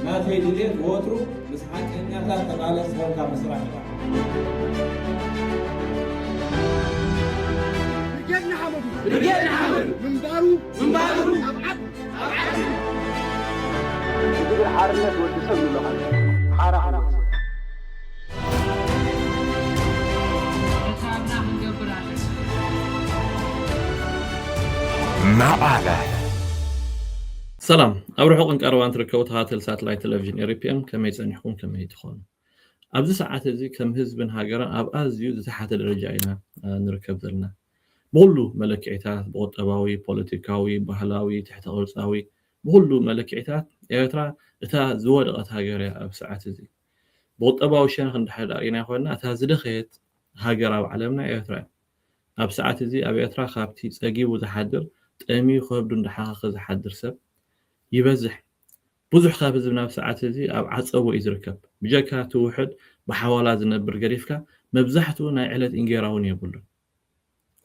ناتي دليل ووترو بس حق إني أخذت تقالة سبب كمسرح رجعنا حمدو من بارو أبعد يقول حارنة ودسم له حارة معنا سلام أروح أقول كأروان تركوت هاتل ساتلايت تلفزيون إيريبيام كم يسأنيكم كم يدخون أبز ساعات زي كم هزبن هاجرا أب أزيو تحت الرجعينا نركب ذلنا بقولوا ملكيتات بوت أبوي بوليتيكاوي بحلاوي تحت غرساوي بقولوا ملكيتات ترى تا زوجة هاجرا أب ساعات زي بوت أبوي شان خند حدا ينا خونا تا زدخيت هاجرا بعلمنا ترى أب ساعات زي أبي ترى خابتي تجيب وتحضر تأمي خاب دون دحاق تحضر سب يبزح بزح خابز بنفس ساعات زي أب عصبه يزركب بجاكا توحد بحوالات نبر قريفك مبزحته ناي علت إنجيراون يقولون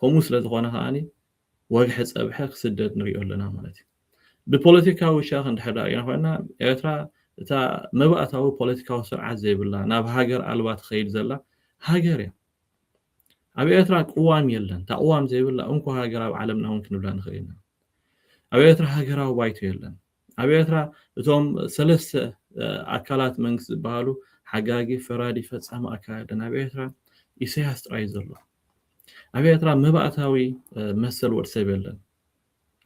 هموس لزغونا هاني واجح صبحك سدد نريو لنا مالتي ببوليتيكاوي شاخن حدا يعني خونا إيرترا تا مبقتاو بوليتيكاو سرعة زي بالله ناب هاجر ألوات خيل زلا هاجر يا أبي إيرترا قوام يلن تا قوام زي بالله أنكو هاجر عالمنا ممكن بلا نخيلنا أبي إيرترا هاجر وايتو يلن أبي إيرترا توم ثلاث أكلات منكس بهالو حقاقي فرادي فتسام أكادنا أبي إيرترا إسياس ترايزلو أبي إيرترا مبقتاوي مسل ورسيب يلن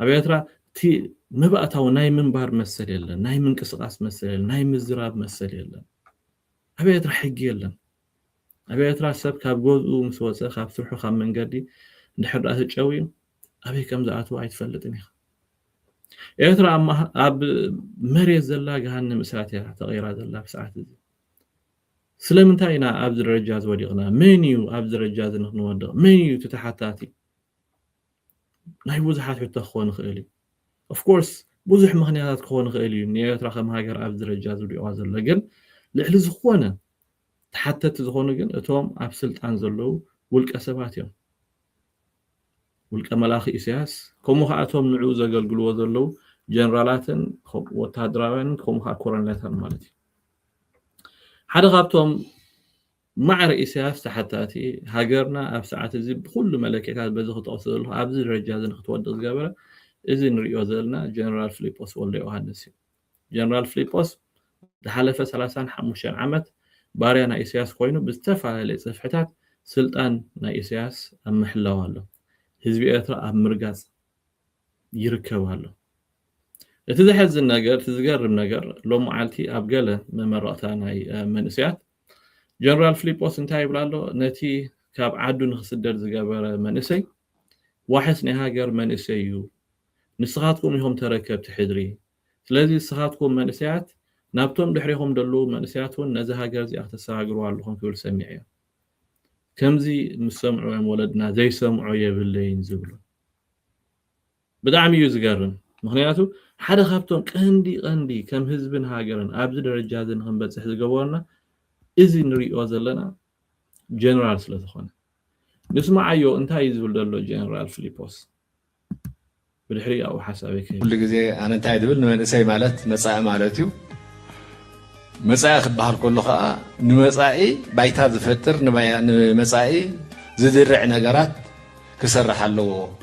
أبي إيرترا تي مبقتاو ناي منبار مسل يلن ناي منكسقاس مسل يلن ناي مزراب مسل يلن أبي إيرترا حق يلن أبي إيرترا سب كاب جوزو مسوسة خاب سرحو خام من قدي نحر رأس الجوي أبي كم زعتو عيد فلتني إيرترا أما أب مريز زلا جهنم ساعتها تغييرات زلا بساعات دي سلام انتهينا أبز الرجاز وديقنا منيو أبز الرجاز نودق منيو تتحتاتي ناي بوزحات حتى خوان خيلي of course بوزح مغنيات خوان خيلي نيترا خم هاجر أبز الرجاز وديقاز لكن لحل زخوانا تحتت زخوانا جن أتوم أبسلت عن زلو ولك أسبات يوم ولك ملاخي إسياس كم خاتهم نعوز قلقلوا زلو جنرالاتن وتهدراوين كم خاكورن لاتن مالتي حدا غابتهم مع رئيسياس تحتاتي هاجرنا أب ساعات زي بكل ملكيات بزخ توصل له أبز الرجال نخطوات الجبرة إذن ريوزلنا جنرال فيليبوس ولا يوهانسي جنرال فيليبوس تحلف 35 عامت باريا نايسياس كوينو بستفع لصفحتات سلطان نايسياس أم محلوه حزبي إيرترا أب مرقاز يركبوا له تزحز النجار تزقرب نجار لو معلتي أبقله ممرأة ناي منسيات جنرال فيليبوس انتهي بلالو نتي كاب عدو نخسدر زقابر منسي واحس نهاجر منسيو نسخاتكم يهم تركب تحدري سلازي سخاتكم منسيات نابتون دحريهم دلو منسياتون نزهاجر زي اختساقروا لهم كل سميعيا كمزي مسمعوا ولدنا زي سمعوا يبلين زبلو بدعم يزقرن مخنياتو حدا خابتون قندي كم هزبن هاجرن أبز درجاتن هم بتصح زقبورنا إذن نريو زلنا جنرال سلطخونه نسمع أيو انتهى يزبل دلو جنرال فيليبوس بالحرية أو حسابك كل جزء أنا انتهى دبل من أساي مالت مساء مالتيو مساء خبار كله خاء نمساء بايتها زفتر نمساء زدرع نجارات كسرح له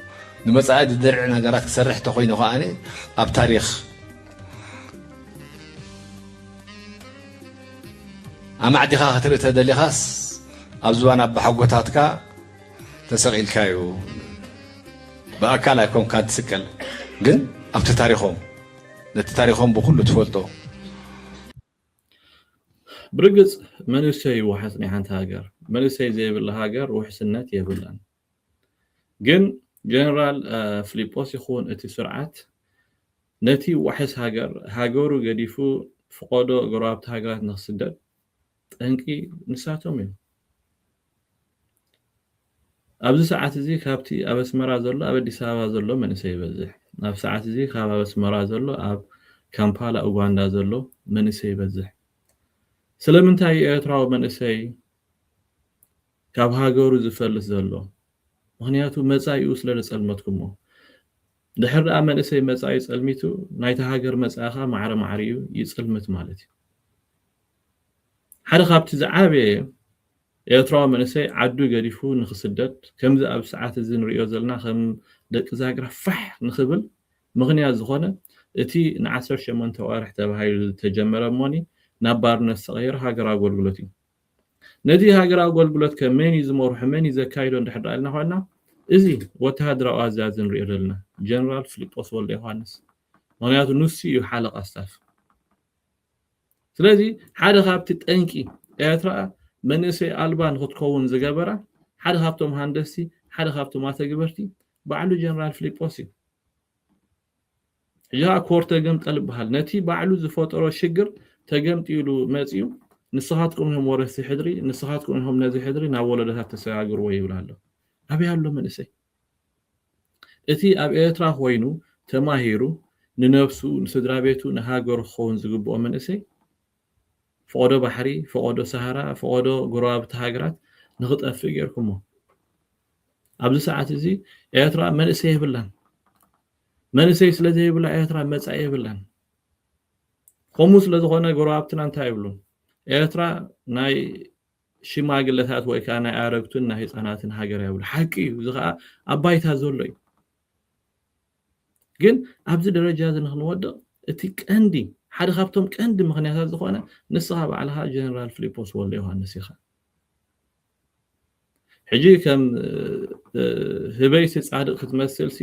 نمساء زدرع نجارات كسرح تخوين خاني أب تاريخ أما عدي خا خطر تدلي خاص أبزوانا بحقوتاتك تسقيل كايو بأكل يكون كاد سكل جن أبت تاريخهم بكل تفولتو برقص منو سي وحسني حنت هاجر منو سي زي بالهاجر وحسنات يبلان جن جنرال فيليبوس يخون اتي سرعات نتي وحس هاجرو قديفو فقودو قرابت هاجرات نخسدد انكي نساتهم يوم أبز ساعات زي كابتي أبس مرازلو أبدي سابا زلو من سيبزح أب ساعات زي كاب أبس مرازلو أب كامبالا أوغاندا زلو من سيبزح سلمنتاي إيرتراو من سي كاب هاجرو زفلس زلو مخنياتو مزايو سلسلمتكمو ድሕር መንእሰይ መጻኢ ጸልሚቱ ናይቲ ሃገር መጻእኻ ማዕረ ማዕሪዩ ይጽልምት ማለት እዩ ሓደ ካብቲ ዝዓበየ ኤርትራዊ መንእሰይ ዓዱ ገዲፉ ንኽስደድ ከምዚ ኣብ ሰዓት እዚ ንሪኦ ዘለና ከም ደቂ ዛግራ ፋሕ ንኽብል ምኽንያት ዝኾነ እቲ ን18 ወርሒ ተባሂሉ ዝተጀመረ እሞኒ ናብ ባርነት ዝተቐየረ ሃገራዊ ኣገልግሎት እዩ ነቲ ሃገራዊ ኣገልግሎት ከመይ ዝመርሑ መን ዘካይዶ እንድሕር ኢልና ኮይና እዚ ወተሃደራዊ ኣዛዚ ንሪኦ ዘለና ጀነራል ፊሊጶስ ወልደ ዮሃንስ ምክንያቱ ንሱ እዩ ሓለቓ ስታፍ ስለዚ ሓደ ካብቲ ጠንቂ ኤርትራ መንእሰይ ኣልባ ንኽትከውን ዝገበራ ሓደ ካብቶም ሃንደስቲ ሓደ ካብቶም ኣተግበርቲ ባዕሉ ጀነራል ፊሊጶስ እዩ ሕጂ ኮርተ ገምጠል ይበሃል ነቲ ባዕሉ ዝፈጠሮ ሽግር ተገምጢሉ መፅዩ ንስኻትኩም ኢኹም ወረስቲ ሕድሪ ንስኻትኩም ኢኹም ነዚ ሕድሪ ናብ ወለዶታት ተሰጋግርዎ ይብል ኣሎ ኣበይ ኣሎ መንእሰይ እቲ ኣብ ኤርትራ ኮይኑ ተማሂሩ ንነፍሱ ንስድራ ቤቱ ንሃገሩ ክኸውን ዝግብኦ መንእሰይ ፈቆዶ ባሕሪ ፈቆዶ ሰሃራ ፈቆዶ ጎረባብቲ ሃገራት ንኽጠፍእ ጌርኩሞ ኣብዚ ሰዓት እዚ ኤርትራ መንእሰይ ይብላን መንእሰይ ስለዘይብላ ኤርትራ መጻኢ ይብላን ከምኡ ስለዝኾነ ጎረባብትና እንታይ ይብሉን ኤርትራ ናይ ሽማግለታት ወይ ከዓ ናይ ኣረግቱን ናይ ህፃናትን ሃገር ይብሉ ሓቂ እዩ እዚ ከዓ ኣብ ባይታ ዘሎ እዩ ግን ኣብዚ ደረጃ እዚ ንኽንወድቕ እቲ ቀንዲ ሓደ ካብቶም ቀንዲ ምኽንያታት ዝኾነ ንስኻ ባዕልኻ ጀነራል ፊሊጶስ ወልደ ዮሃንስ ኢኻ ሕጂ ከም ህበይቲ ጻድቕ ክትመስልሲ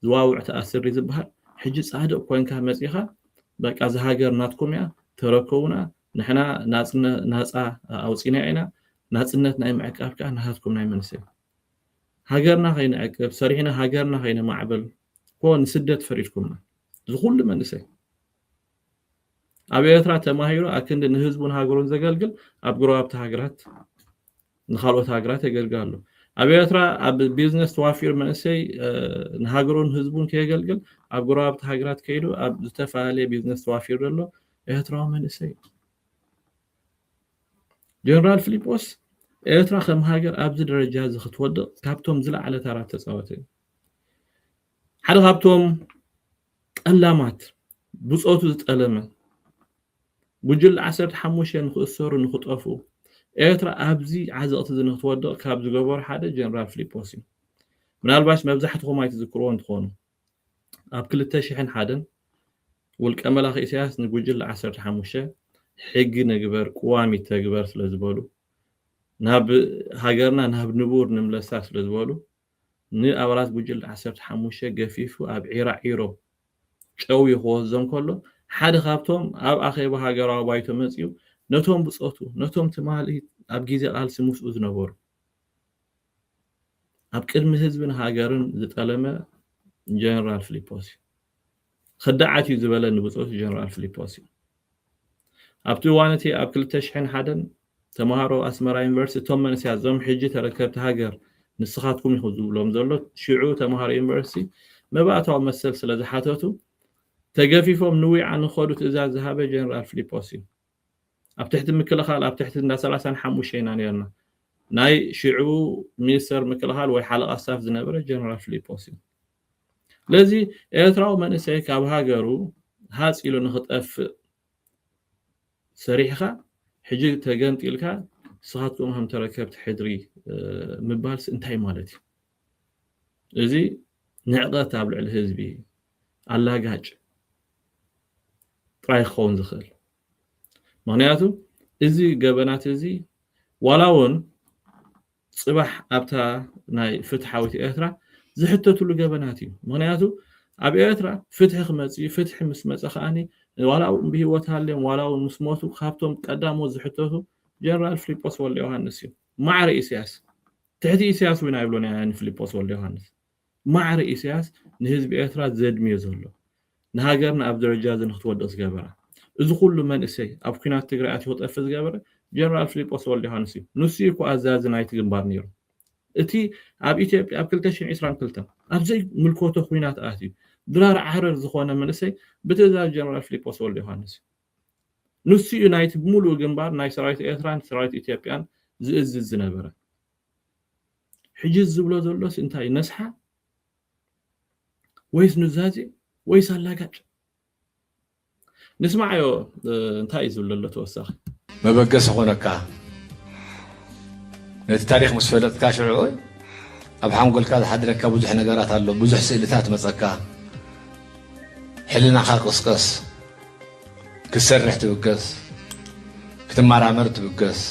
ዝዋውዕ ተኣስሪ ዝበሃል ሕጂ ጻድቕ ኮንካ መፂኻ በቃ እዚ ሃገር ናትኩም እያ ተረከቡና ንሕና ናፃ ኣውፂና ኢና ናጽነት ናይ ምዕቃብ ከዓ ናትኩም ናይ መንእሰይ ሃገርና ከይንዕቅብ ሰሪሕና ሃገርና ከይንማዕብል ኮን ስደት ፈሪድኩምና ዝኹሉ መንእሰይ ኣብ ኤርትራ ተማሂሩ ኣክንዲ ንህዝቡን ሃገሩን ዘገልግል ኣብ ጎረባብቲ ሃገራት ንኻልኦት ሃገራት የገልግሉ ኣብ ኤርትራ ኣብ ቢዝነስ ተዋፊር መንእሰይ ንሃገሩን ህዝቡን ከየገልግል ኣብ ጎረባብቲ ሃገራት ከይዱ ኣብ ዝተፈላለየ ቢዝነስ ተዋፊር ዘሎ ኤርትራዊ መንእሰይ ጀነራል ፊሊጶስ ኤርትራ ከም ሃገር ኣብዚ ደረጃ እዚ ክትወድቕ ካብቶም ዝለዓለ ተራ ተፃወተ እዩ ሓደ ካብቶም ቀላማት ብፆቱ ዝጠለመ ጉጅለ 15 ንኽእሰሩ ንኽጠፉ ኤርትራ ኣብዚ ዓዘቕቲ እዚ ንኽትወድቕ ካብ ዝገበሩ ሓደ ጀነራል ፊሊጶስ እዩ ምናልባሽ መብዛሕትኩም ኣይትዝክርዎ እንትኾኑ ኣብ 2001 ውልቀ መላኽ ኢሳያስ ንጉጅለ 15 ሕጊ ነግበር ቁዋሚ ተግበር ስለ ዝበሉ ናብ ሃገርና ናብ ንቡር ንምለሳ ስለ ዝበሉ ንኣባላት ጉጅለ 15 ገፊፉ ኣብ ዒራዒሮ ጨው ይኽወዞም ከሎ ሓደ ካብቶም ኣብ ኣኼባ ሃገራዊ ባይቶ መፅዩ ነቶም ብፆቱ ነቶም ትማሊ ኣብ ግዜ ቃልሲ ምስኡ ዝነበሩ ኣብ ቅድሚ ህዝብን ሃገርን ዝጠለመ ጀነራል ፊሊጶስ خدعت يزبلن بصوت جنرال فيليبوس ኣብቲ ዋነቲ ኣብ 2001 ተማሃሮ ኣስመራ ዩኒቨርሲቲ ቶም መንስያ ዞም ሕጂ ተረከብቲ ሃገር ንስኻትኩም ይኹ ዝብሎም ዘሎ ሽዑ ተማሃሮ ዩኒቨርሲቲ መባእታዊ መሰል ስለ ዝሓተቱ ተገፊፎም ንዊዓ ንኸዱ ትእዛዝ ዝሃበ ጀነራል ፊሊጶስ ኣብ ትሕቲ ምክልኻል ኣብ ትሕቲ 35 ኢና ነርና ናይ ሽዑ ሚኒስተር ምክልኻል ወይ ሓለቓ ስታፍ ዝነበረ ጀነራል ፊሊጶስ ለዚ ኤርትራዊ መንእሰይ ካብ ሃገሩ ሃፂሉ ንኽጠፍእ ሰሪሕኻ ሕጂ ተገንጢልካ ንስኻትኩም ከም ተረከብቲ ሕድሪ ምባልስ እንታይ ማለት እዩ እዚ ንዕቐት ኣብ ልዕሊ ህዝቢ ኣላጋጭ ጥራይ ክኸውን ዝኽእል ምክንያቱ እዚ ገበናት እዚ ዋላ እውን ፅባሕ ኣብታ ናይ ፍትሓዊት ኤርትራ ዝሕተትሉ ገበናት እዩ ምክንያቱ ኣብ ኤርትራ ፍትሒ ክመፅእ ፍትሒ ምስ መፀ ከዓኒ ዋላ እውን ብሂወት ሃልዮም ዋላ እውን ምስ ሞቱ ካብቶም ቀዳሞት ዝሕተቱ ጀነራል ፊሊጶስ ወልደ ዮሃንስ እዩ ማዕረ ኢሳያስ ትሕቲ ኢሳያስ ወይና ይብሎና ያን ፊሊጶስ ወልደ ዮሃንስ ማዕረ ኢሳያስ ንህዝቢ ኤርትራ ዘድምዮ ዘሎ ንሃገርና ኣብ ደረጃ ንኽትወድቕ ዝገበራ እዚ ኩሉ መንእሰይ ኣብ ኩናት ትግራይ ኣትዩ ክጠፍእ ዝገበረ ጀነራል ፊሊጶስ ወልደ ዮሃንስ እዩ ንሱ እኮ ኣዛዚ ናይቲ ግንባር ነይሩ እቲ ኣብ ኢትዮጵያ ኣብ 2022 ኣብዘይ ምልኮቶ ኩናት ኣትዩ ድራር ዓረር ዝኾነ መንእሰይ ብትእዛዝ ጀነራል ፊሊጶስ ወልደ ዮሃንስ ንሱ እዩ ናይቲ ሙሉእ ግንባር ናይ ሰራዊት ኤርትራን ሰራዊት ኢትዮጵያን ዝእዝዝ ዝነበረ ሕጂ ዝብሎ ዘሎስ እንታይ ነስሓ ወይስ ኑዛዜ ወይስ አላጋጭ نسمعه انتهى يزول له توسخ ما بقص هونك التاريخ مسفلت كاشعوي ابحام قول كذا حدرك بوزح نقرات له بوزح سئلتات مصكا حلنا خا قصقص كسرح تبقص كتمرامر تبقص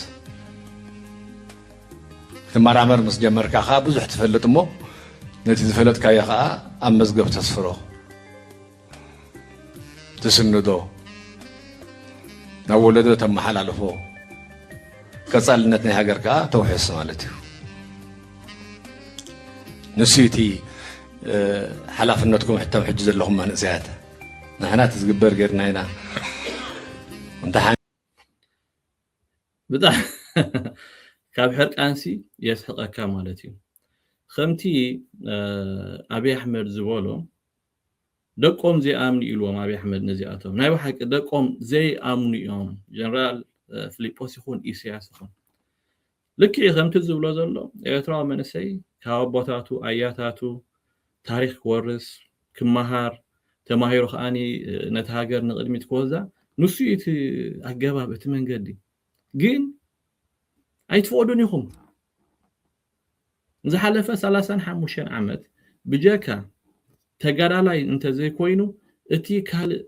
كتمرامر مس جمر كا بوزح تفلت مو نتي تفلت كايا خا امزغب تصفرو تسندو نولدو تمحل على فوق كصالنتنا هاجر كا توحيص مالتي نسيتي حلافنتكم حتى محجز لهم نسيات نحنا تزقبر غيرنا هنا انت بدا كاب حرق انسي يسحقك مالتي خمتي ابي احمد زبولو دقوم زي امني يلوم ابي احمد نزياتهم ناي وحق دقوم زي امني يوم جنرال فيليبوس يكون ايسياس يكون لكي خمت زبلو زلو ايترا منسي كابوتاتو اياتاتو تاريخ كورس كمهار تماهيرو خاني نتهاجر نقدميت كوزا نسيت اجابه بتمنجدي جين ايتفودونيهم زحلفه 35 عمت بجاكا تجارلاي انت زي كوينو اتي كال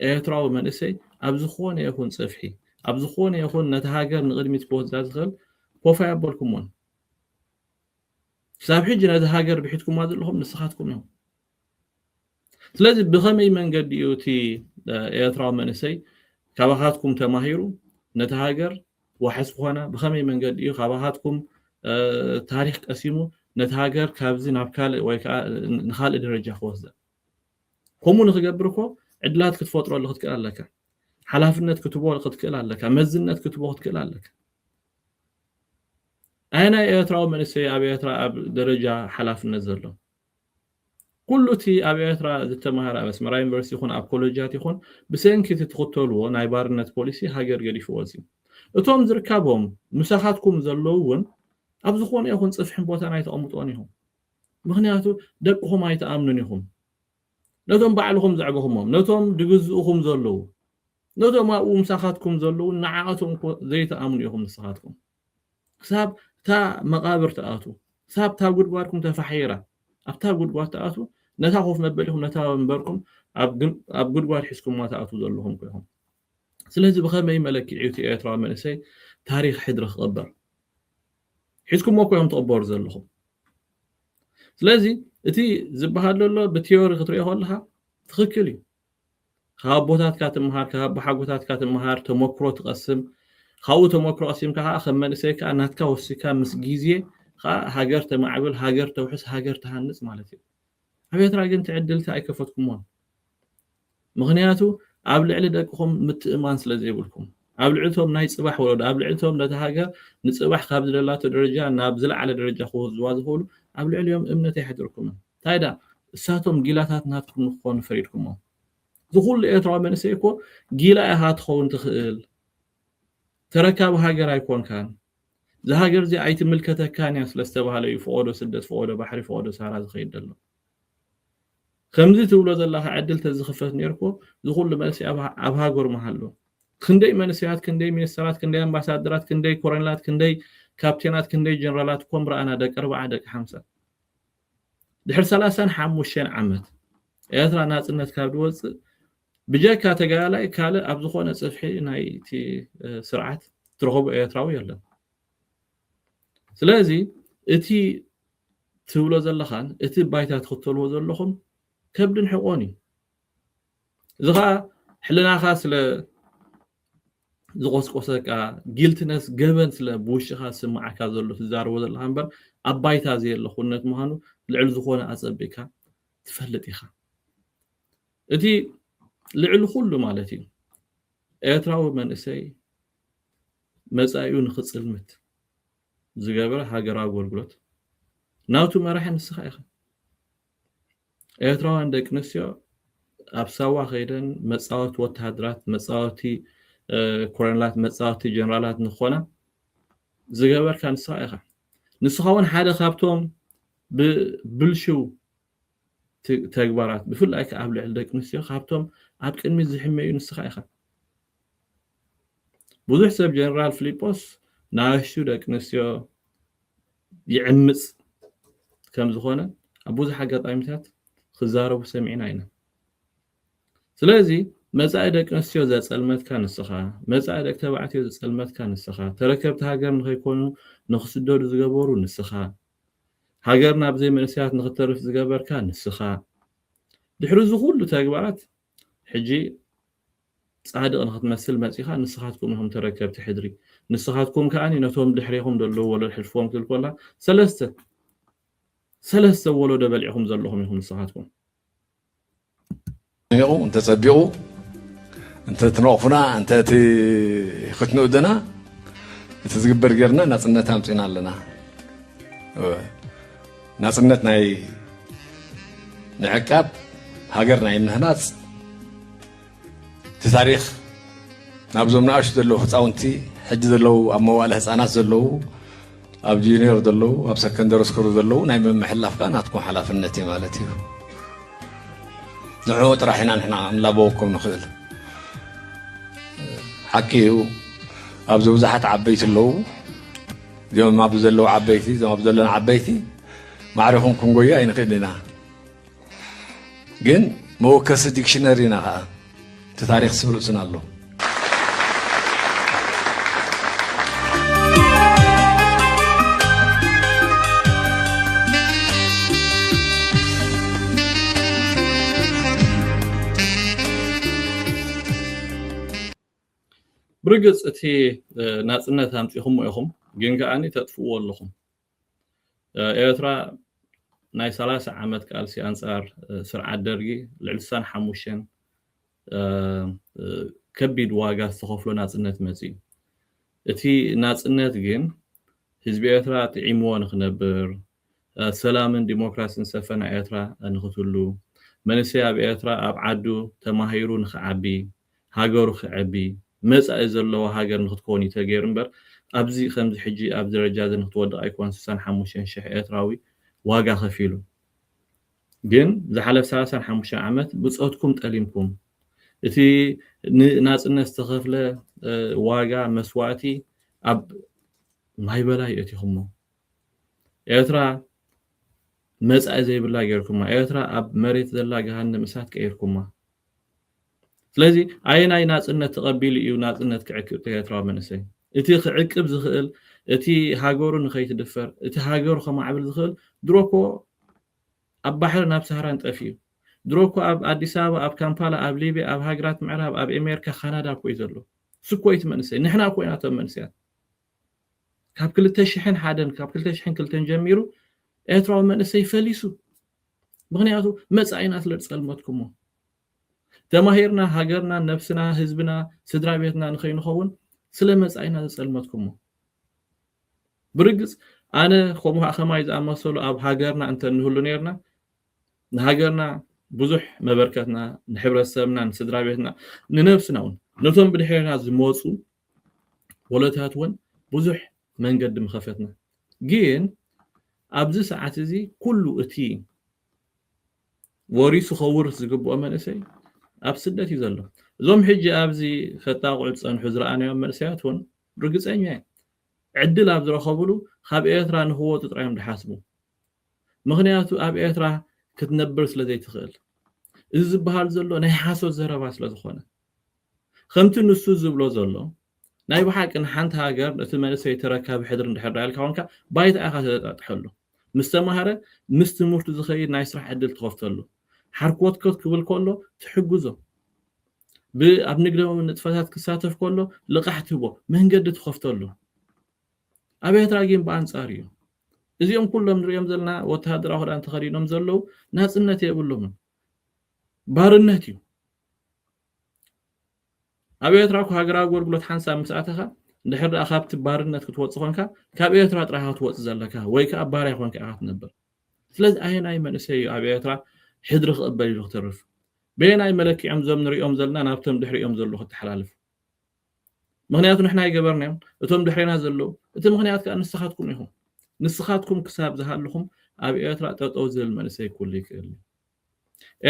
ايتراو منسي ابزخونه يكون صفحي ابزخونه يكون نتهاجر نقدميت كوزا زغل كوفا يبلكمون صاحبي جنا نتهاجر بحيتكم هذا لهم نسخاتكم يوم ስለዚህ بخمي መንገድ ዩቲ ኤርትራ መንሰይ ካባሃትኩም ተማሂሩ ነተሃገር ወሐስ ሆነ بخمي መንገድ ዩ ካባሃትኩም ታሪክ ቀሲሙ ነተሃገር ካብዚ ናብ ካል ወይ ንኻል ደረጃ ኸወዘ ኮሙ ንኽገብርኮ ዕድላት ክትፈጥሮ ለኽትከል ኣለካ ሓላፍነት ክትቦ ለኽትከል ኣለካ መዝነት ክትቦ ክትከል ኣለካ أنا ኤርትራ መንሰይ ኣብ ኤርትራ ኣብ ደረጃ ሓላፍነት ዘሎ كلتي أبي أترى التمهار بس مرا يونيفرسيتي يكون أب كولوجيات يكون بسنك تتخطلوا نايبارنت بوليسي هاجر قري فوزي أتوم زركابهم مساحاتكم زلون أبزخون يكون صفحين بوتا نايت أمطونيهم مخنياتو دقهم ما يتأمنونيهم نتوم بعلهم زعبهم نتوم دجزهم زلوا نتوم ما مساحاتكم زلوا نعاتهم زي تأمنيهم مساحاتكم حساب تا مقابر تأتوا حساب تا قدواركم تفحيرة أبتا قدوار تأتوا نتا خوف مبلهم نتا منبركم أب قدوار حسكم ما تأتوا ذلهم كلهم سلازي بخير ملك عيوتي إيترا منسي تاريخ حدرخ غبر حسكم ما كلهم تقبر ذلهم سلازي اتي زبهاد لله بتيوري خطريه لها تخكلي خابوتات كاتم مهار بحاقوتات كاتم مهار تموكرو تقسم خاو تموكرو قسم كها خمنسي كأناتك وسيكا مسجيزيه هاجر تمعبل هاجر توحس هاجر تهنس مالتي أبي ترى جنت عدلت أي كفتكمون مغنياتو قبل على دقهم متأمان سلزي بلكم قبل علتهم ناي صباح ولا قبل علتهم لتهاجر نصباح قبل لا تدرجة نابزل على درجة خوز زوازهول قبل اليوم أمنتي حدركم تايدا ساتهم جيلاتات ناتكم نخون فريدكم دخول إيترا من سيكو جيلا هات خون تخيل تركب هاجر يكون كان زهاجر زي أي تملكته كان يسلسته على يفقده سدت فقده بحر فقده سهر خير دله خمزي تولد الله عدل تزخفت نيركو دخول لمنسي أبها قر محله كندي منسيات كندي منسترات كندي أمباسادرات كندي كورنلات كندي كابتنات كندي جنرالات كومبرا أنا دك 4 دك 5 دحر 30 حموشين عمت ياترا ناصنت كابدوص بجاكا تغالاي كاله ابزخونه صفحي نايتي سرعات ترغب ايتراوي يلا سلازي اتي تولو زلخان اتي بايتا تخطلو زلخم كبدن حقوني زغا حلنا خاص ل زغوس قوسكا جيلتنس جبن سلا بوشخا سمعكا زلو تزارو زلخان بر ابايتا زي لخونت مهانو لعل زخونه اصبيكا تفلطيخا اتي لعل كله مالتي ايتراو من اسي مصايون خصلمت زغبر هاجر اغولغلوت ناوتو مرح نسخ اخ ايتراو عندك نسيو ابساوا خيدن مصاوت وتهدرات مصاوتي كورنلات مصاوتي جنرالات نخونه زغبر كان نسخ اخ نسخون حدا خابتهم بلشو ተግባራት ብፍላይ ከአብ ልዕል ደቂ ኣንስትዮ ካብቶም ኣብ ቅድሚት ዝሕመዩ ንስኻ ኢኻ ብዙሕ ሰብ ጀነራል ፊሊጶስ ናሽቱ ደቂ ኣንስትዮ ይዕምፅ ከም ዝኾነ ኣብ ብዙሕ ኣጋጣሚታት ክዛረቡ ሰሚዕና ኢና ስለዚ መጻኢ ደቂ ኣንስትዮ ዘጸልመትካ ንስኻ መጻኢ ደቂ ተባዕትዮ ዘጸልመትካ ንስኻ ተረከብቲ ሃገር ንኸይኮኑ ንኽስደዱ ዝገበሩ ንስኻ ሃገርና ብዘይ መንእሰያት ንኽተርፍ ዝገበርካ ንስኻ ድሕሪ ዝኹሉ ተግባራት ሕጂ ጻድቕ ንኽትመስል መጺኻ ንስኻትኩም ኢኹም ተረከብቲ ሕድሪ ንስኻትኩም ከኣኒ ነቶም ድሕሪኹም ዘለዉ ወለዶ ሕልፎም ክብል ኮላ ሰለስተ ወለዶ በሊዕኹም ዘለኹም ኢኹም ንስኻትኩም እንተ ጸቢቑ እንተ ትነቕፉና እንተ ክትንእድና እቲ ዝግበር ጌርና ናጽነት ኣምፂና ኣለና ናጽነት ናይ ንዕቃብ ሃገር ናይ ምህናጽ እቲ ታሪኽ ናብዞም ንኣሽቱ ዘለዉ ህፃውንቲ ሕጂ ዘለዉ ኣብ መዋእለ ህፃናት ዘለዉ ኣብ ጁኒየር ዘለዉ ኣብ ሰከንደሪ ስኩል ዘለዉ ናይ ምምሕላፍካ ናትኩም ሓላፍነት እዩ ማለት እዩ ንዕኡ ጥራሕ ኢና ንሕና ንላበወኩም ንኽእል ሓቂ እዩ ኣብዚ ብዙሓት ዓበይቲ ኣለዉ እዚኦም ኣብ ዘለዉ ዓበይቲ እዞም ኣብ ዘለና ዓበይቲ ማዕሪኹም ክንጎዩ ኣይንኽእል ኢና ግን መወከሲ ዲክሽነሪ ኢና ከዓ እቲ ታሪክ ስብርእስና ኣሎ ብርግጽ እቲ ናጽነት ኣምፂኹም ኢኹም ግን ከኣኒ ተጥፍእዎ ኣለኹም ኤርትራ ናይ 30 ዓመት ቃልሲ ኣንጻር ስርዓት ደርጊ ልዕሊ 65 ከቢድ ዋጋ ዝተኸፍሎ ናጽነት መጺእ እቲ ናጽነት ግን ህዝቢ ኤርትራ ጥዒምዎ ንኽነብር ሰላምን ዲሞክራሲን ሰፈና ኤርትራ ንኽትህሉ መንእሰይ ኣብ ኤርትራ ኣብ ዓዱ ተማሂሩ ንኽዓቢ ሃገሩ ክዕቢ መጻኢ ዘለዎ ሃገር ንኽትኮን እዩ ተገይሩ እምበር ኣብዚ ከምዚ ሕጂ ኣብ ደረጃ ንኽትወድቕ ኣይኮን 65,000 ኤርትራዊ ዋጋ ከፊሉ ግን ዝሓለፈ 35 ዓመት ብጾትኩም ጠሊምኩም እቲ ናጽነት ዝተኸፍለ ዋጋ መስዋዕቲ ኣብ ማይበላይ እቲኹሞ ኤርትራ መጻኢ ዘይብላ ገይርኩማ ኤርትራ ኣብ መሬት ዘላ ገሃነም እሳት ቀይርኩማ ስለዚ ኣይናይ ናጽነት ተቐቢሉ እዩ ናጽነት ክዕቅብ ኤርትራዊ መንእሰይ እቲ ክዕቅብ ዝኽእል እቲ ሃገሩ ንኸይትድፈር እቲ ሃገሩ ከማዕብል ዝኽእል ድሮኮ ኣብ ባሕሪ ናብ ሰሃራን ጠፍዩ ድሮኮ ኣብ ኣዲስ ኣበባ ኣብ ካምፓላ ኣብ ሊብያ ኣብ ሃገራት ምዕራብ ኣብ ኣሜሪካ ካናዳ ኮይ ዘሎ ስኮይት መንእሰይ ንሕና ኮይናቶም መንእሰያት ካብ 2001 ካብ 2002 ጀሚሩ ኤርትራዊ መንእሰይ ፈሊሱ ምክንያቱ መጻኢና ስለጸልመትኩሞ ተማሂርና ሃገርና ነፍስና ህዝብና ስድራ ቤትና ንኸይንኸውን ስለ መጻኢና ዝጸልመትኩሞ ብርግጽ ኣነ ከምኡ ከማይ ዝኣመሰሉ ኣብ ሃገርና እንተ ንህሉ ነርና ንሃገርና ብዙሕ መበርከትና ንሕብረተሰብና ንስድራ ቤትና ንነፍስና እውን ነቶም ብድሕሪና ዝመፁ ወለታት እውን ብዙሕ መንገዲ ምኸፈትና ግን ኣብዚ ሰዓት እዚ ኩሉ እቲ ወሪሱ ኸውርስ ዝግብኦ መንእሰይ ኣብ ስደት እዩ ዘሎ እዞም ሕጂ ኣብዚ ከጣቑዑ ፀንሑ ዝረኣናዮም መንእሰያት እውን ርግፀኛ ዕድል ኣብ ዝረኸብሉ ካብ ኤርትራ ንኽወፁ ጥራዮም ድሓስቡ ምክንያቱ ኣብ ኤርትራ ክትነብር ስለዘይትኽእል እዚ ዝበሃል ዘሎ ናይ ሓሶት ዘረባ ስለዝኾነ ከምቲ ንሱ ዝብሎ ዘሎ ናይ ብሓቂ ንሓንቲ ሃገር እቲ መንእሰይ ተረካቢ ሕድሪ እንድሕር ዳልካ ኮንካ ባይታ ኢኻ ተጣጥሐሉ ምስ ተማሃረ ምስ ትምህርቱ ዝኸይድ ናይ ስራሕ ዕድል ትኸፍተሉ ሓርኮትኮት ክብል ከሎ ትሕግዞ ኣብ ንግዳዊ ንጥፈታት ክሳተፍ ከሎ ልቃሕ ትህቦ መንገዲ ትኸፍተሉ ኣብ ኤርትራ ግን በኣንጻር እዩ እዚኦም ኩሎም ንሪኦም ዘለና ወተሃደራዊ ክዳን ተኸዲኖም ዘለዉ ናጽነት የብሎምን ባርነት እዩ ኣብ ኤርትራ ሃገራዊ ኣገልግሎት ሓንሳብ ምስኣተኻ እንድሕር ደኣ ካብቲ ባርነት ክትወፅእ ኮንካ ካብ ኤርትራ ጥራይ ክትወፅእ ዘለካ ወይ ከዓ ባርያ ኮንካ ኢኻ ትነብር ስለዚ ኣየናይ መንእሰይ ኣብ ኤርትራ ሕድሪ ክቕበል ኢሉ ክትርፍ በየናይ መለኪዖም ዞም ንሪኦም ዘለና ናብቶም ድሕሪኦም ዘለዉ ክትሓላልፍ ምክንያቱ ንሕና ይገበርናዮም እቶም ድሕሪና ዘለዉ እቲ ምክንያት ከዓ ንስኻትኩም ኢኹም ንስኻትኩም ክሳብ ዝሃለኹም ኣብ ኤርትራ ጠጠው ዝብል መንእሰይ ኩሉ ይክእል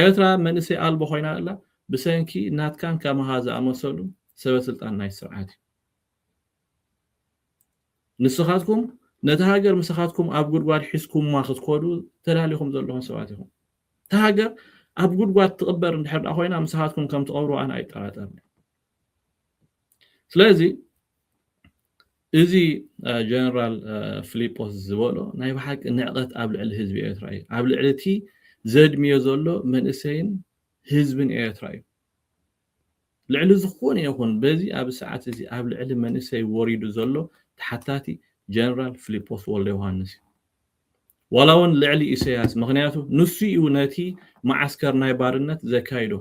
ኤርትራ መንእሰይ ኣልቦ ኮይና ኣላ ብሰንኪ ናትካን ከመሃዛ ኣመሰሉ ሰበስልጣን ናይ ስርዓት ንስኻትኩም ነታ ሃገር ምስኻትኩም ኣብ ጉድጓድ ሒስኩምማ ክትኮዱ ተላሊኹም ዘለኹም ሰባት ኢኹም ታ ሃገር ኣብ ጉድጓድ ትቕበር እንድሕር ኮይና ምስኻትኩም ከም ትቐብሩ ኣነ ኣይጠራጠርኒ ስለዚ እዚ ጀነራል ፊሊጶስ ዝበሎ ናይ ባሓቂ ንዕቐት ኣብ ልዕሊ ህዝቢ ኤርትራ እዩ ኣብ ልዕሊ እቲ ዘድምዮ ዘሎ መንእሰይን ህዝብን ኤርትራ እዩ ልዕሊ ዝኾነ ይኹን በዚ ኣብ ሰዓት እዚ ኣብ ልዕሊ መንእሰይ ወሪዱ ዘሎ ተሓታቲ ጀነራል ፊሊጶስ ወልደ ዮሃንስ ዋላ እውን ልዕሊ ኢሳያስ ምክንያቱ ንሱ እዩ ነቲ ማዓስከር ናይ ባርነት ዘካይዶ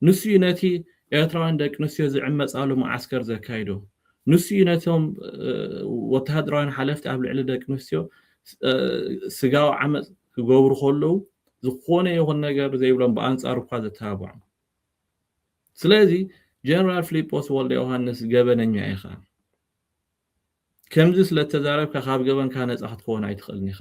ንሱ እዩ ነቲ ኤርትራውያን ደቂ ኣንስትዮ ዝዕመፃሉ ማዓስከር ዘካይዶ ንሱ እዩ ነቶም ወተሃደራውያን ሓለፍቲ ኣብ ልዕሊ ደቂ ኣንስትዮ ስጋዊ ዓመፅ ክገብሩ ከለዉ ዝኾነ ይኹን ነገር ዘይብሎም ብኣንፃሩ እኳ ዘተባብዑ ስለዚ ጀነራል ፊሊጶስ ወልደ ዮሃንስ ገበነኛ ኢኻ ከምዚ ስለተዛረብካ ካብ ገበንካ ነፃ ክትከውን ኣይትኽእልኒ ኢኻ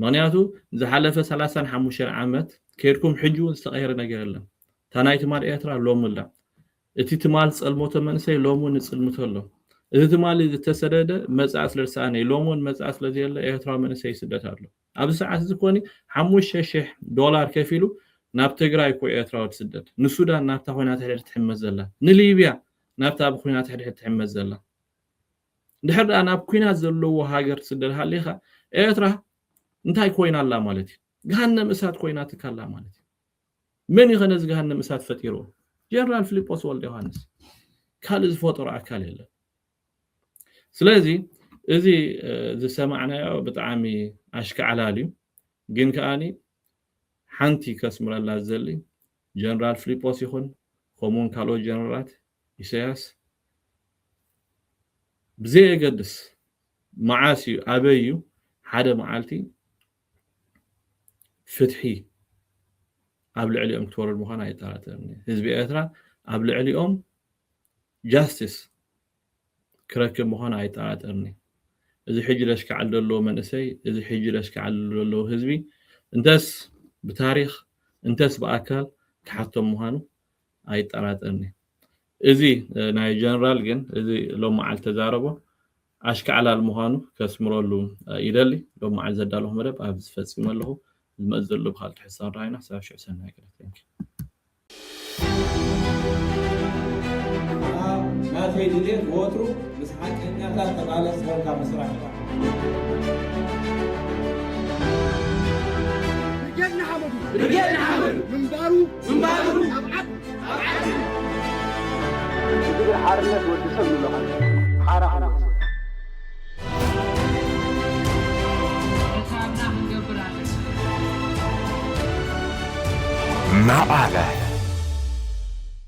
ምክንያቱ ዝሓለፈ 35 ዓመት ከይድኩም ሕጂ እውን ዝተቐየረ ነገር የለን እታ ናይ ትማል ኤርትራ ሎሚ ላ እቲ ትማል ፀልሞቶ መንእሰይ ሎሚ እውን ንፅልምቶ ኣሎ እቲ ትማል ዝተሰደደ መፃእ ስለዝሰኣነ ሎሚ እውን መፃእ ስለዘየለ ኤርትራ መንእሰይ ይስደት ኣሎ ኣብዚ ሰዓት እዚ ኮኒ $5,000 ከፊሉ ናብ ትግራይ ኮ ኤርትራዊ ትስደድ ንሱዳን ናብታ ኮይናት ሕድሕድ ትሕመስ ዘላ ንሊብያ ናብታ ኣብ ኩናት ሕድሕድ ትሕመስ ዘላ ድሕር ዳ ናብ ኩናት ዘለዎ ሃገር ትስደድ ሃሊኻ ኤርትራ እንታይ ኮይና ኣላ ማለት እዩ ገሃነም እሳት ኮይና ትካላ ማለት እዩ መን ይኸነዝ ገሃነም እሳት ፈጢሩ ጀነራል ፊሊጶስ ወልደ ዮሃንስ ካልእ ዝፈጠሮ ኣካል የለን ስለዚ እዚ ዝሰማዕናዮ ብጣዕሚ ኣሽከዓላል እዩ ግን ከኣኒ ሓንቲ ከስምረላ ዘሊ ጀነራል ፊሊጶስ ይኹን ከምኡውን ካልኦት ጀነራላት ኢሳያስ ብዘየገድስ መዓስ እዩ ኣበይ እዩ ሓደ መዓልቲ ፍትሒ ኣብ ልዕሊኦም ክትወርድ ምዃኑ ኣይጠራጠርኒ ህዝቢ ኤርትራ ኣብ ልዕሊኦም ጃስቲስ ክረክብ ምዃኑ ኣይጠራጠርኒ እዚ ሕጂ ለሽከዓል ዘለዎ መንእሰይ እዚ ሕጂ ለሽከዓል ዘለዎ ህዝቢ እንተስ ብታሪክ እንተስ ብኣካል ክሓቶም ምዃኑ ኣይጠራጠርኒ እዚ ናይ ጀነራል ግን እዚ ሎም መዓል ተዛረቦ ኣሽከዓላል ምዃኑ ከስምረሉ ይደሊ ሎም መዓል ዘዳለኹ መደብ ኣብ ዝፈፂም ኣለኹ ዝመፅ ዘሎ ብካልእ ትሕሳብ ራእይና ሳብ ሽዑ ሰናይ ክለተንኪ ናተይ ድሌት ወትሩ ምስ ሓቀኛታት ተቃለስ ሰብካ መስራሕ رجال حمد منبارو أبعد تجيب حارنات وتسمي له حارة معنا